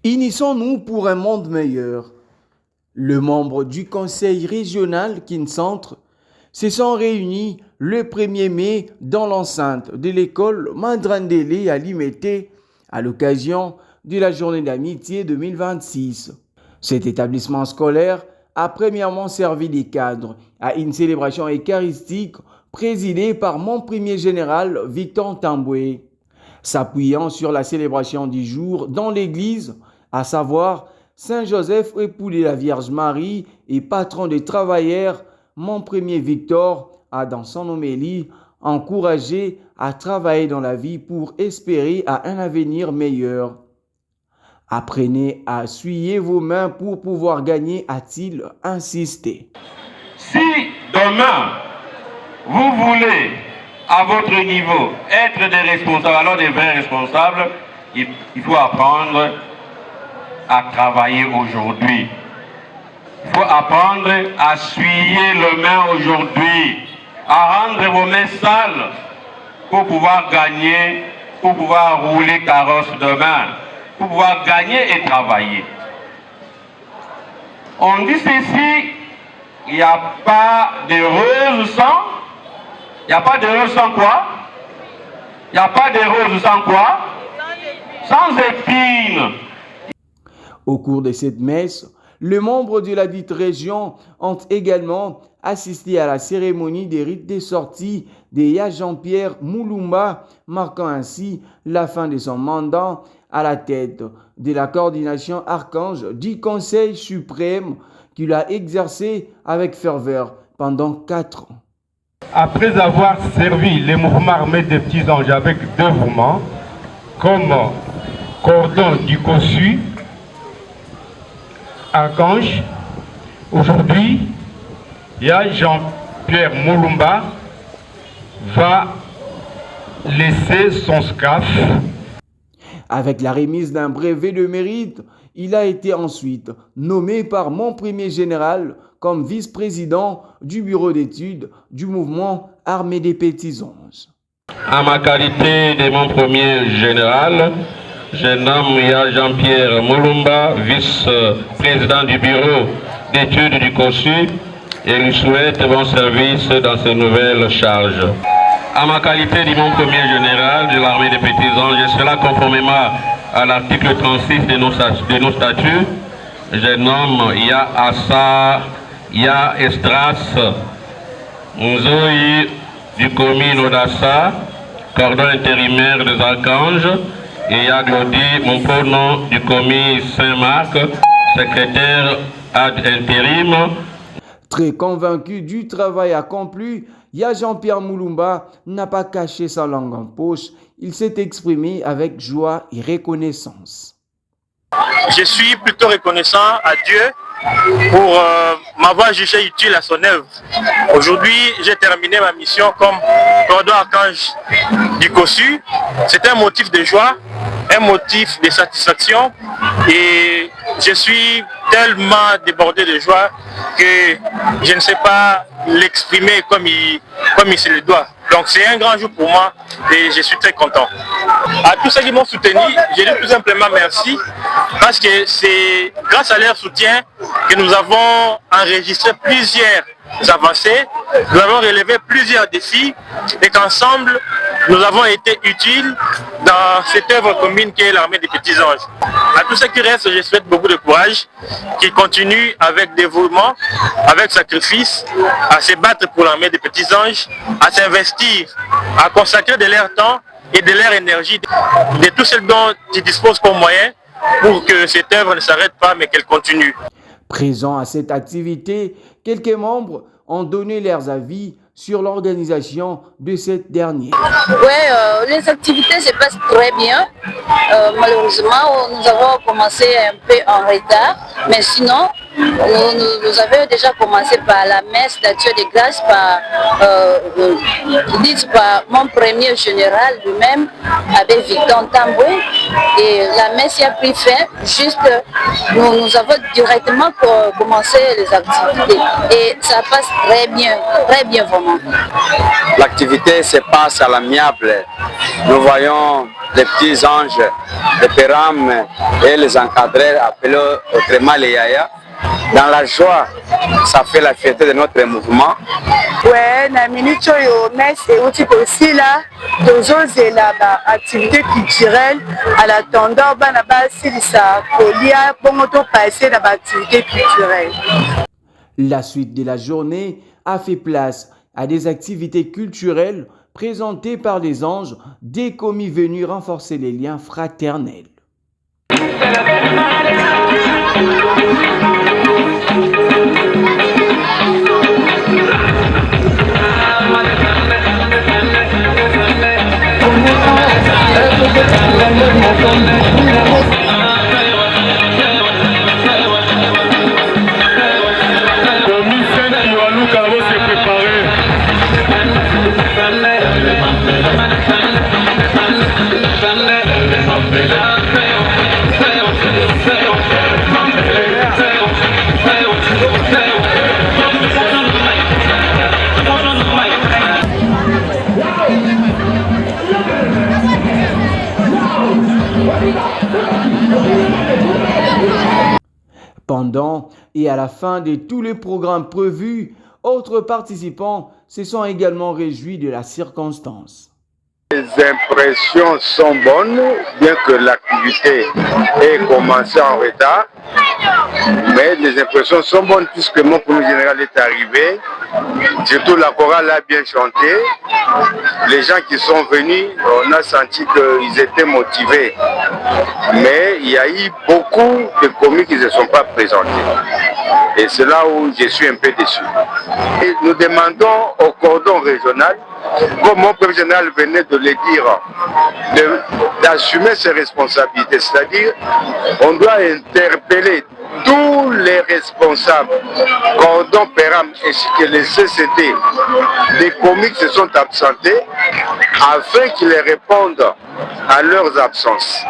Unissons-nous pour un monde meilleur. Les membres du conseil régional Kin-Centre se sont réunis le 1er mai dans l'enceinte de l'école Mandrandélé à Limete à l'occasion de la journée d'amitié 2026. Cet établissement scolaire a premièrement servi des cadres à une célébration eucharistique présidée par mon premier général Victor Tamboué. S'appuyant sur la célébration du jour dans l'église, à savoir Saint-Joseph, époux de la Vierge Marie et patron des travailleurs, mon premier Victor a dans son homélie encouragé à travailler dans la vie pour espérer à un avenir meilleur. Apprenez à essuyer vos mains pour pouvoir gagner, a-t-il insisté. Si demain, vous voulez, à votre niveau, être des responsables, alors des vrais responsables, il faut apprendre à travailler aujourd'hui. Il faut apprendre à essuyer les mains aujourd'hui, à rendre vos mains sales pour pouvoir gagner, pour pouvoir rouler carrosse demain, pour pouvoir gagner et travailler. On dit ceci, il n'y a pas de rose sans. Il n'y a pas de rose sans quoi? Il n'y a pas de rose sans quoi? Sans épines. Au cours de cette messe, les membres de la dite région ont également assisté à la cérémonie des rites des sorties de Jean-Pierre Moulumba, marquant ainsi la fin de son mandat à la tête de la coordination archange du Conseil suprême qu'il a exercé avec ferveur pendant 4 ans. Après avoir servi les mouvements armés des petits anges avec dévouement, comme cordon du COSU, archange, aujourd'hui, Jean-Pierre Moulumba va laisser son SCAF. Avec la remise d'un brevet de mérite, il a été ensuite nommé par mon premier général comme vice-président du bureau d'études du mouvement Armée des Petits Anges. À ma qualité de mon premier général, je nomme Jean-Pierre Moulumba, vice-président du bureau d'études du COSU, et lui souhaite bon service dans ses nouvelles charges. À ma qualité de mon premier général de l'armée des Petits Anges, et cela conformément à l'article 36 de nos statuts, je nomme Ya Estras Nzoï du commune Odassa, cordon intérimaire des archanges, et Ya Glody Monpono du commune Saint-Marc, secrétaire ad intérim. Très convaincu du travail accompli, Jean-Pierre Moulumba n'a pas caché sa langue en poche. Il s'est exprimé avec joie et reconnaissance. Je suis plutôt reconnaissant à Dieu pour m'avoir jugé utile à son œuvre. Aujourd'hui, j'ai terminé ma mission comme cordon archange du COSU. C'est un motif de joie, un motif de satisfaction, et je suis tellement débordé de joie que je ne sais pas l'exprimer comme il se le doit. Donc c'est un grand jour pour moi et je suis très content. À tous ceux qui m'ont soutenu, je dis tout simplement merci, parce que c'est grâce à leur soutien que nous avons enregistré plusieurs avancées, nous avons relevé plusieurs défis et qu'ensemble nous avons été utiles dans cette œuvre commune qui est l'armée des Petits Anges. À tous ceux qui restent, je souhaite beaucoup de courage, qui continuent avec dévouement, avec sacrifice, à se battre pour l'armée des Petits Anges, à s'investir, à consacrer de leur temps et de leur énergie, de tout ce dont ils disposent comme moyen pour que cette œuvre ne s'arrête pas mais qu'elle continue. Présents à cette activité, quelques membres ont donné leurs avis sur l'organisation de cette dernière. Oui, les activités se passent très bien. Malheureusement, nous avons commencé un peu en retard, mais sinon, nous avons déjà commencé par la messe d'adieu de grâce dite par mon premier général lui-même, Abbé Victor Tamboué, et la messe y a pris fin. Juste, nous avons directement commencé les activités et ça passe très bien vraiment. L'activité se passe à l'amiable nous voyons les petits anges, les péram et les encadrés appelés autrement les yaya. Dans la joie, ça fait la fierté de notre mouvement. Ouais, na minute yo messe et aussi aussi là, tozozela ba activité culturelle à l'attendant bana basi ça kolia pour moto passer dans ba activité culturelle. La suite de la journée a fait place à des activités culturelles présentées par les anges, des commis venus renforcer les liens fraternels. Pendant et à la fin de tous les programmes prévus, autres participants se sont également réjouis de la circonstance. Les impressions sont bonnes, bien que l'activité ait commencé en retard. Mais les impressions sont bonnes puisque mon premier général est arrivé. Surtout la chorale a bien chanté. Les gens qui sont venus, on a senti qu'ils étaient motivés. Mais il y a eu beaucoup de commis qui ne se sont pas présentés. Et c'est là où je suis un peu déçu. Et nous demandons au cordon régional, comme mon premier général venait de le dire, d'assumer ses responsabilités. C'est-à-dire, on doit interpeller tous les responsables, cordon Péram ainsi que les CCD, des commis qui se sont absentés, afin qu'ils répondent à leurs absences.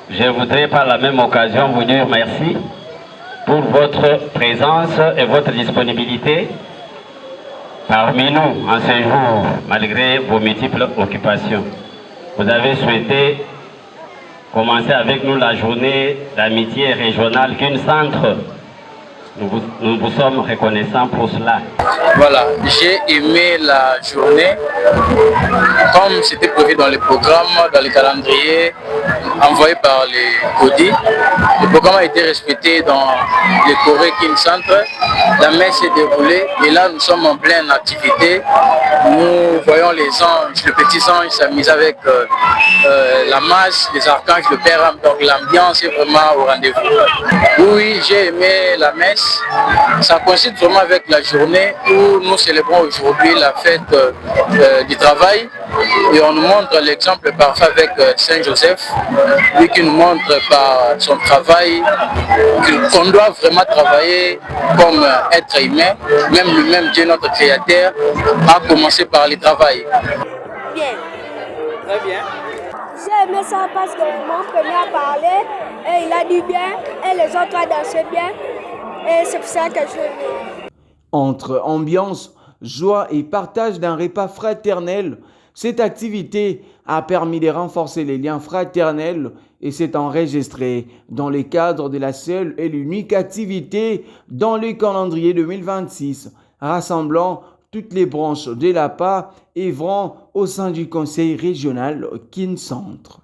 Je voudrais par la même occasion vous dire merci pour votre présence et votre disponibilité parmi nous en ce jour, malgré vos multiples occupations. Vous avez souhaité commencer avec nous la journée d'amitié régionale qu'une centre. Nous vous sommes reconnaissants pour cela. Voilà, j'ai aimé la journée comme c'était prévu dans les programmes, dans les calendriers envoyés par les CODI. Le programme a été respecté dans les Corées Kin Centre. La messe s'est déroulée et là nous sommes en pleine activité. Nous voyons les anges, les petits anges s'amuser avec la masse, les archanges, le Père. Donc l'ambiance est vraiment au rendez-vous. Oui, j'ai aimé la messe. Ça coïncide vraiment avec la journée où nous célébrons aujourd'hui la fête du travail et on nous montre l'exemple parfait avec Saint Joseph, lui qui nous montre par son travail qu'on doit vraiment travailler comme être humain, même lui-même Dieu notre créateur a commencé par le travail. Bien. Très bien. J'ai aimé ça parce que mon premier a parlé et il a dit bien et les autres ont dansé bien. Et c'est pour ça que je veux. Entre ambiance, joie et partage d'un repas fraternel, cette activité a permis de renforcer les liens fraternels et s'est enregistrée dans le cadre de la seule et l'unique activité dans le calendrier 2026, rassemblant toutes les branches de l'APA œuvrant au sein du conseil régional Kin Centre.